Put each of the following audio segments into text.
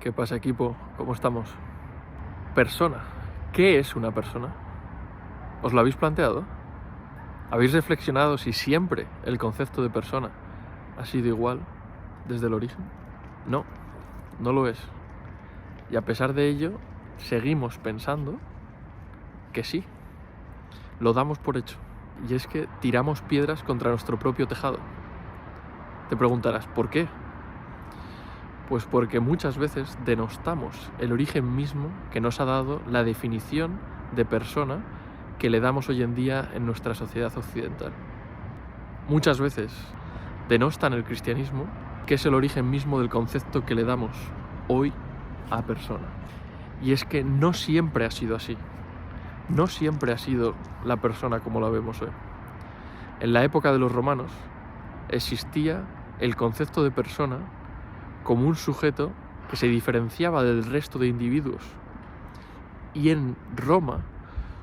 ¿Qué pasa, equipo? ¿Cómo estamos? Persona. ¿Qué es una persona? ¿Os lo habéis planteado? ¿Habéis reflexionado si siempre el concepto de persona ha sido igual desde el origen? No, no lo es. Y a pesar de ello, seguimos pensando que sí. Lo damos por hecho. Y es que tiramos piedras contra nuestro propio tejado. Te preguntarás, ¿por qué? Pues porque muchas veces denostamos el origen mismo que nos ha dado la definición de persona que le damos hoy en día en nuestra sociedad occidental. Muchas veces denostan el cristianismo, que es el origen mismo del concepto que le damos hoy a persona. Y es que no siempre ha sido así. No siempre ha sido la persona como la vemos hoy. En la época de los romanos existía el concepto de persona como un sujeto que se diferenciaba del resto de individuos. Y en Roma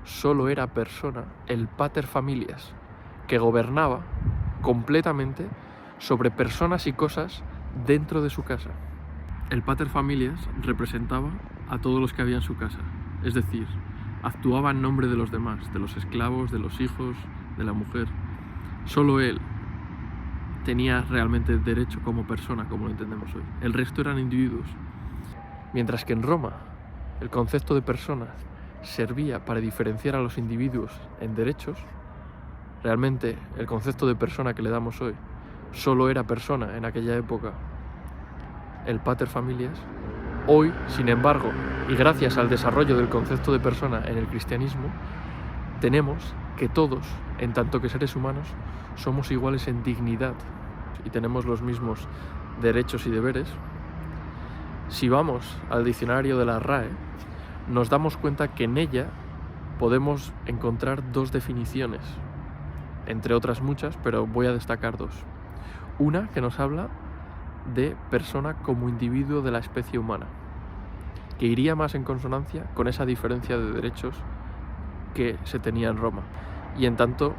solo era persona el pater familias, que gobernaba completamente sobre personas y cosas dentro de su casa. El pater familias representaba a todos los que había en su casa, es decir, actuaba en nombre de los demás, de los esclavos, de los hijos, de la mujer. Solo él tenía realmente derecho como persona, como lo entendemos hoy. El resto eran individuos. Mientras que en Roma el concepto de persona servía para diferenciar a los individuos en derechos, realmente el concepto de persona que le damos hoy solo era persona en aquella época, el pater familias. Hoy, sin embargo, y gracias al desarrollo del concepto de persona en el cristianismo, tenemos que todos, en tanto que seres humanos, somos iguales en dignidad y tenemos los mismos derechos y deberes. Si vamos al diccionario de la RAE, nos damos cuenta que en ella podemos encontrar dos definiciones, entre otras muchas, pero voy a destacar dos. Una que nos habla de persona como individuo de la especie humana, que iría más en consonancia con esa diferencia de derechos que se tenía en Roma, y en tanto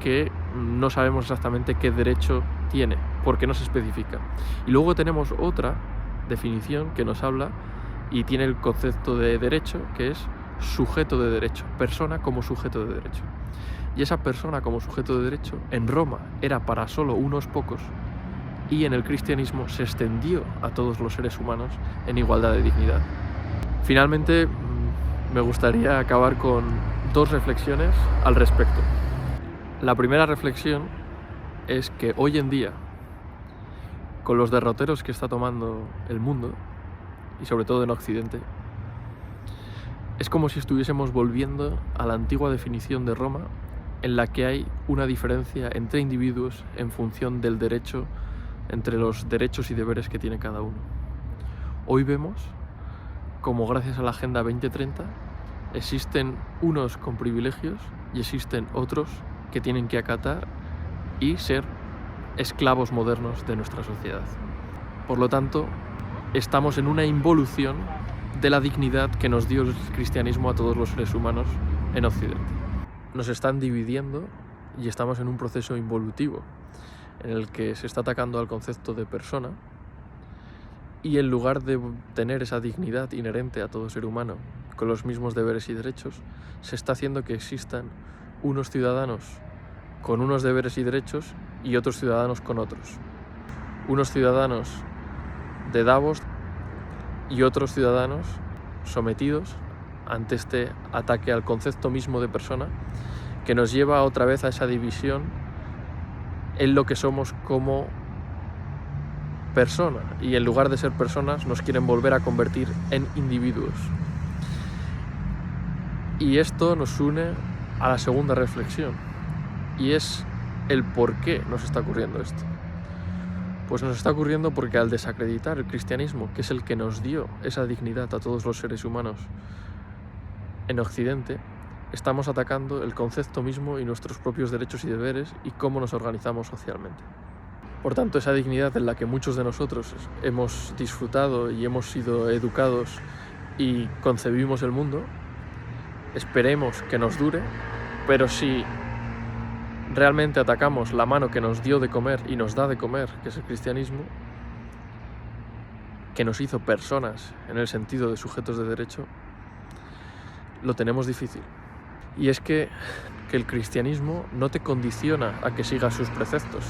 que no sabemos exactamente qué derecho tiene, porque no se especifica. Y luego tenemos otra definición que nos habla y tiene el concepto de derecho, que es sujeto de derecho, persona como sujeto de derecho. Y esa persona como sujeto de derecho en Roma era para solo unos pocos, y en el cristianismo se extendió a todos los seres humanos en igualdad de dignidad. Finalmente, me gustaría acabar con dos reflexiones al respecto. La primera reflexión es que hoy en día, con los derroteros que está tomando el mundo, y sobre todo en Occidente, es como si estuviésemos volviendo a la antigua definición de Roma, en la que hay una diferencia entre individuos en función del derecho, entre los derechos y deberes que tiene cada uno. Hoy vemos como gracias a la Agenda 2030 existen unos con privilegios y existen otros que tienen que acatar y ser esclavos modernos de nuestra sociedad. Por lo tanto, estamos en una involución de la dignidad que nos dio el cristianismo a todos los seres humanos en Occidente. Nos están dividiendo y estamos en un proceso involutivo en el que se está atacando al concepto de persona, y en lugar de tener esa dignidad inherente a todo ser humano con los mismos deberes y derechos, se está haciendo que existan unos ciudadanos con unos deberes y derechos y otros ciudadanos con otros. Unos ciudadanos de Davos y otros ciudadanos sometidos ante este ataque al concepto mismo de persona, que nos lleva otra vez a esa división en lo que somos como persona, y en lugar de ser personas nos quieren volver a convertir en individuos. Y esto nos une a la segunda reflexión, y es el por qué nos está ocurriendo esto. Pues nos está ocurriendo porque al desacreditar el cristianismo, que es el que nos dio esa dignidad a todos los seres humanos en Occidente, estamos atacando el concepto mismo y nuestros propios derechos y deberes y cómo nos organizamos socialmente. Por tanto, esa dignidad en la que muchos de nosotros hemos disfrutado y hemos sido educados y concebimos el mundo, esperemos que nos dure, pero si realmente atacamos la mano que nos dio de comer y nos da de comer, que es el cristianismo, que nos hizo personas en el sentido de sujetos de derecho, lo tenemos difícil. Y es que el cristianismo no te condiciona a que sigas sus preceptos,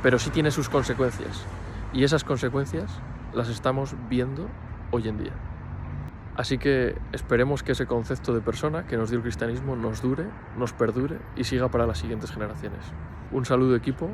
pero sí tiene sus consecuencias. Y esas consecuencias las estamos viendo hoy en día. Así que esperemos que ese concepto de persona que nos dio el cristianismo nos dure, nos perdure y siga para las siguientes generaciones. Un saludo, equipo.